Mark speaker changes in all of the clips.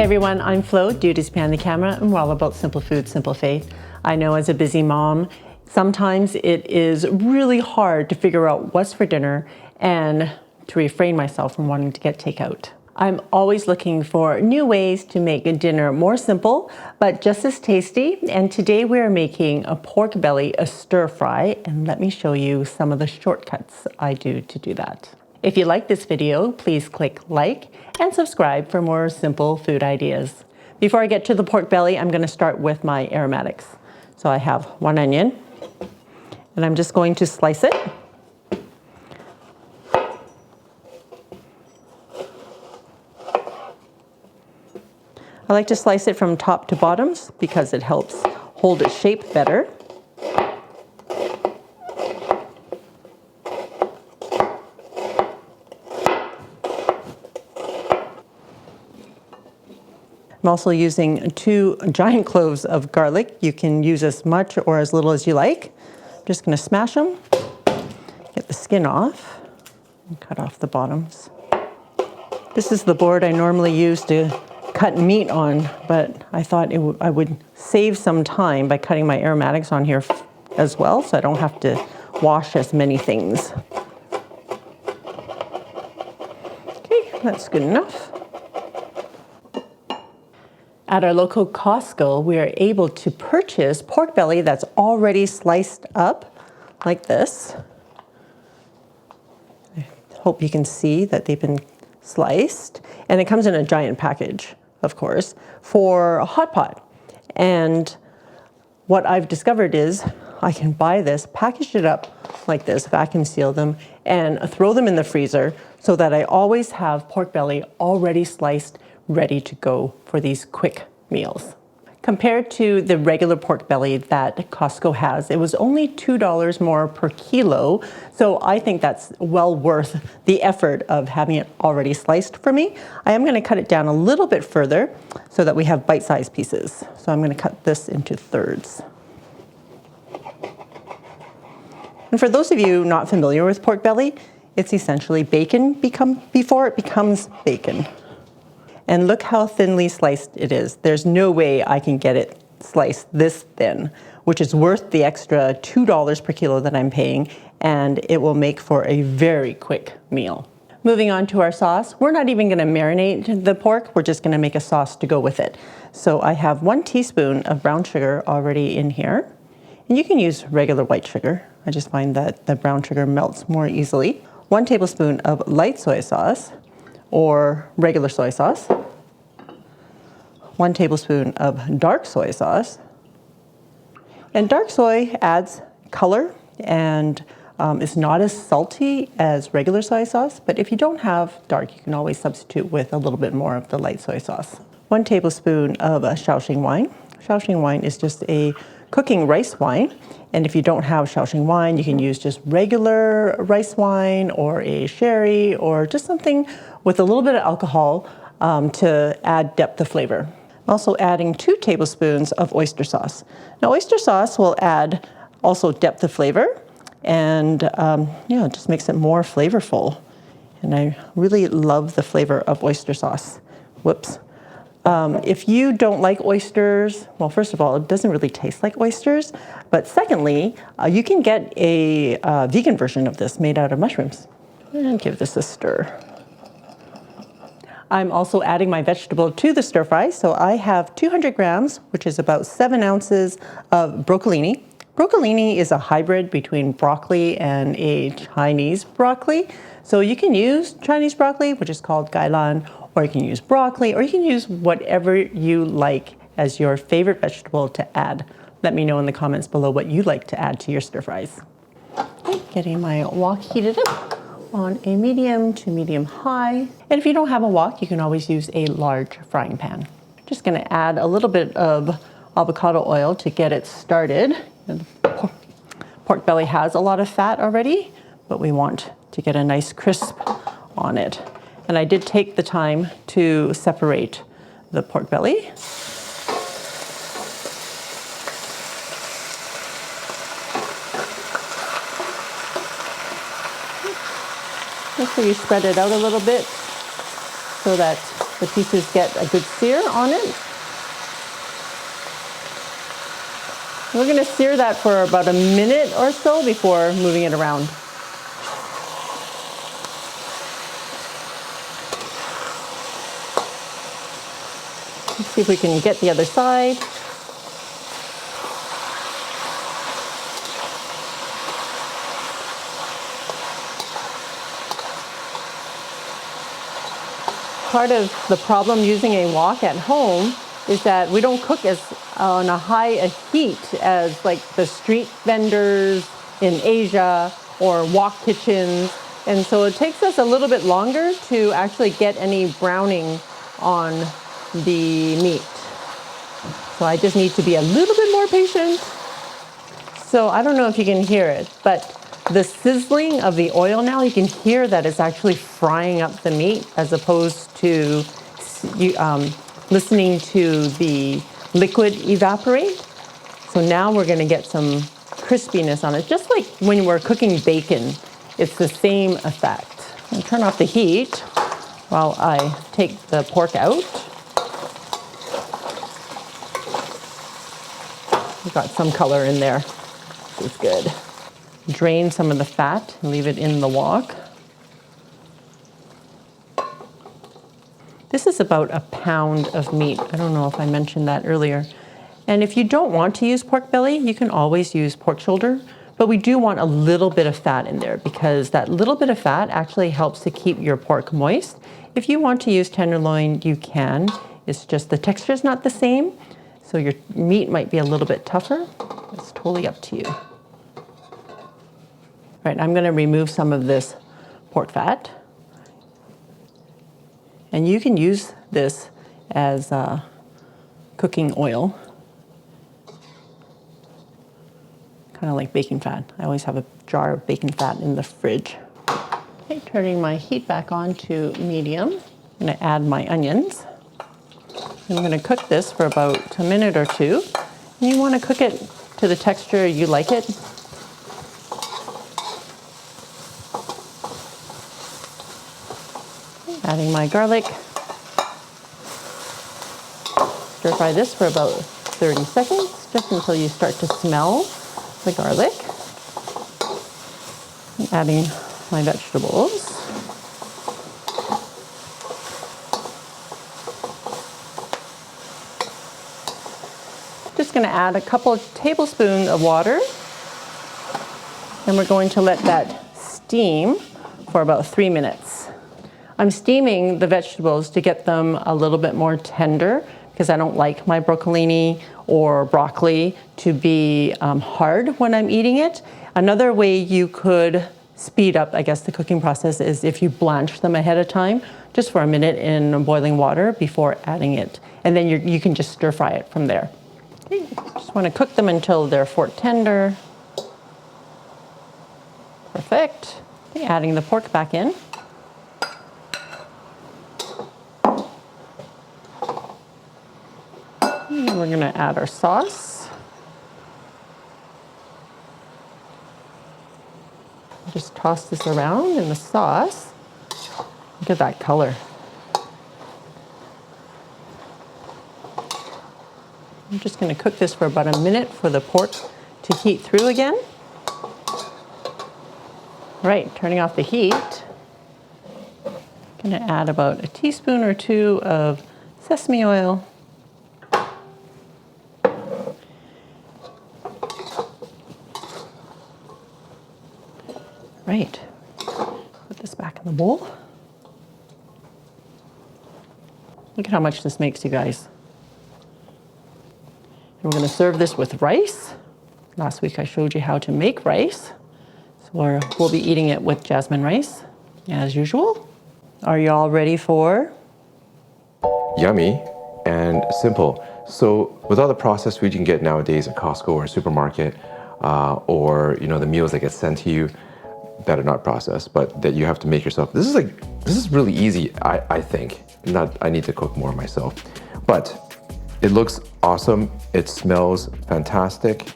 Speaker 1: everyone, I'm Flo, Duties Behind the Camera, and we're all about simple food, simple faith. I know as a busy mom, sometimes it is really hard to figure out what's for dinner and to refrain myself from wanting to get takeout. I'm always looking for new ways to make a dinner more simple, but just as tasty. And today we're making a pork belly, a stir fry, and let me show you some of the shortcuts I do to do that. If you like this video, please click like and subscribe for more simple food ideas. Before I get to the pork belly, I'm going to start with my aromatics. So I have 1 onion, and I'm just going to slice it. I like to slice it from top to bottoms because it helps hold its shape better. I'm also using 2 giant cloves of garlic. You can use as much or as little as you like. I'm just going to smash them, get the skin off, and cut off the bottoms. This is the board I normally use to cut meat on, but I thought I would save some time by cutting my aromatics on here as well, so I don't have to wash as many things. Okay, that's good enough. At our local Costco, we are able to purchase pork belly that's already sliced up like this. I hope you can see that they've been sliced, and it comes in a giant package, of course, for a hot pot. And what I've discovered is I can buy this, package it up like this, vacuum seal them, and throw them in the freezer so that I always have pork belly already sliced, ready to go for these quick meals. Compared to the regular pork belly that Costco has, it was only $2 more per kilo. So I think that's well worth the effort of having it already sliced for me. I am going to cut it down a little bit further so that we have bite-sized pieces. So I'm going to cut this into thirds. And for those of you not familiar with pork belly, it's essentially bacon before it becomes bacon. And look how thinly sliced it is. There's no way I can get it sliced this thin, which is worth the extra $2 per kilo that I'm paying, and it will make for a very quick meal. Moving on to our sauce, we're not even gonna marinate the pork, we're just gonna make a sauce to go with it. So I have 1 teaspoon of brown sugar already in here, and you can use regular white sugar. I just find that the brown sugar melts more easily. 1 tablespoon of light soy sauce, or regular soy sauce, 1 tablespoon of dark soy sauce. And dark soy adds color and is not as salty as regular soy sauce, but if you don't have dark, you can always substitute with a little bit more of the light soy sauce. 1 tablespoon of Shaoxing wine. Shaoxing wine is just a cooking rice wine, and if you don't have Shaoxing wine, you can use just regular rice wine or a sherry or just something with a little bit of alcohol to add depth of flavor. I'm also adding 2 tablespoons of oyster sauce. Now oyster sauce will add also depth of flavor, and it just makes it more flavorful. And I really love the flavor of oyster sauce. Whoops. If you don't like oysters, well, first of all, it doesn't really taste like oysters, but secondly, you can get a vegan version of this made out of mushrooms. And give this a stir. I'm also adding my vegetable to the stir fry, so I have 200 grams, which is about 7 ounces of broccolini. Broccolini is a hybrid between broccoli and a Chinese broccoli. So you can use Chinese broccoli, which is called gailan, or you can use broccoli, or you can use whatever you like as your favorite vegetable to add. Let me know in the comments below what you like to add to your stir fries. Okay, getting my wok heated up on a medium to medium high. And if you don't have a wok, you can always use a large frying pan. Just gonna add a little bit of avocado oil to get it started. Pork belly has a lot of fat already, but we want to get a nice crisp on it. And I did take the time to separate the pork belly. Make sure you spread it out a little bit so that the pieces get a good sear on it. We're going to sear that for about a minute or so before moving it around. Let's see if we can get the other side. Part of the problem using a wok at home is that we don't cook as on a high heat as like the street vendors in Asia or wok kitchens. And so it takes us a little bit longer to actually get any browning on the meat. So I just need to be a little bit more patient. So I don't know if you can hear it, but the sizzling of the oil now, you can hear that it's actually frying up the meat as opposed to listening to the liquid evaporate. So now we're going to get some crispiness on it. Just like when we're cooking bacon, it's the same effect. I'll turn off the heat while I take the pork out. We've got some color in there. It's good. Drain some of the fat and leave it in the wok. This is about a pound of meat. I don't know if I mentioned that earlier. And if you don't want to use pork belly, you can always use pork shoulder, but we do want a little bit of fat in there because that little bit of fat actually helps to keep your pork moist. If you want to use tenderloin, you can. It's just the texture is not the same, so your meat might be a little bit tougher. It's totally up to you. Right, I'm going to remove some of this pork fat. And you can use this as cooking oil, kind of like bacon fat. I always have a jar of bacon fat in the fridge. Okay, turning my heat back on to medium. I'm going to add my onions. I'm going to cook this for about a minute or two. And you want to cook it to the texture you like it. Adding my garlic. Stir fry this for about 30 seconds, just until you start to smell the garlic. I'm adding my vegetables. Just going to add a couple of tablespoons of water. And we're going to let that steam for about 3 minutes. I'm steaming the vegetables to get them a little bit more tender because I don't like my broccolini or broccoli to be hard when I'm eating it. Another way you could speed up, I guess, the cooking process is if you blanch them ahead of time, just for a minute in boiling water before adding it. And then you can just stir fry it from there. Okay, just want to cook them until they're fork tender. Perfect. Okay, adding the pork back in. And we're going to add our sauce. Just toss this around in the sauce. Look at that color. I'm just going to cook this for about a minute for the pork to heat through again. Right, turning off the heat. I'm going to add about a teaspoon or two of sesame oil. Right, put this back in the bowl. Look at how much this makes, you guys. And we're going to serve this with rice. Last week I showed you how to make rice. So we'll be eating it with jasmine rice, as usual. Are you all ready for?
Speaker 2: Yummy and simple. So with all the processed food you can get nowadays at Costco or supermarket, or the meals that get sent to you, that are not processed, but that you have to make yourself. This is really easy, I think. I need to cook more myself. But it looks awesome, it smells fantastic,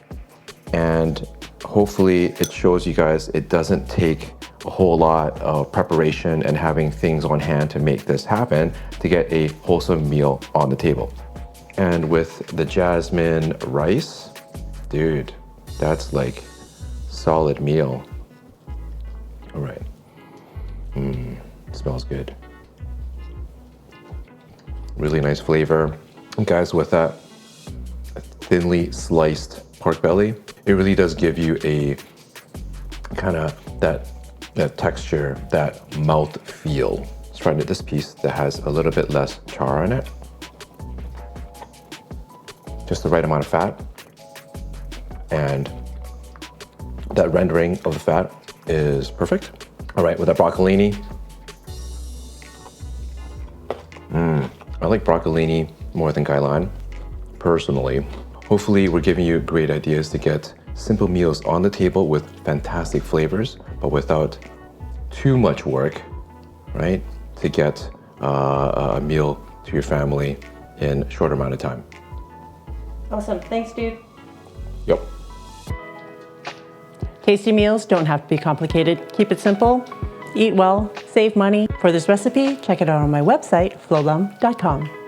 Speaker 2: and hopefully it shows you guys it doesn't take a whole lot of preparation and having things on hand to make this happen to get a wholesome meal on the table. And with the jasmine rice, dude, that's like solid meal. All right. Smells good. Really nice flavor. And guys, with that thinly sliced pork belly, it really does give you a kind of that texture, that mouth feel. Let's try this piece that has a little bit less char on it. Just the right amount of fat. And that rendering of the fat is perfect. All right, with that broccolini. I like broccolini more than kailan, personally. Hopefully we're giving you great ideas to get simple meals on the table with fantastic flavors, but without too much work, right? To get a meal to your family in a short amount of time.
Speaker 1: Awesome. Thanks, dude.
Speaker 2: Yep.
Speaker 1: Tasty meals don't have to be complicated. Keep it simple, eat well, save money. For this recipe, check it out on my website, FLO'S.com.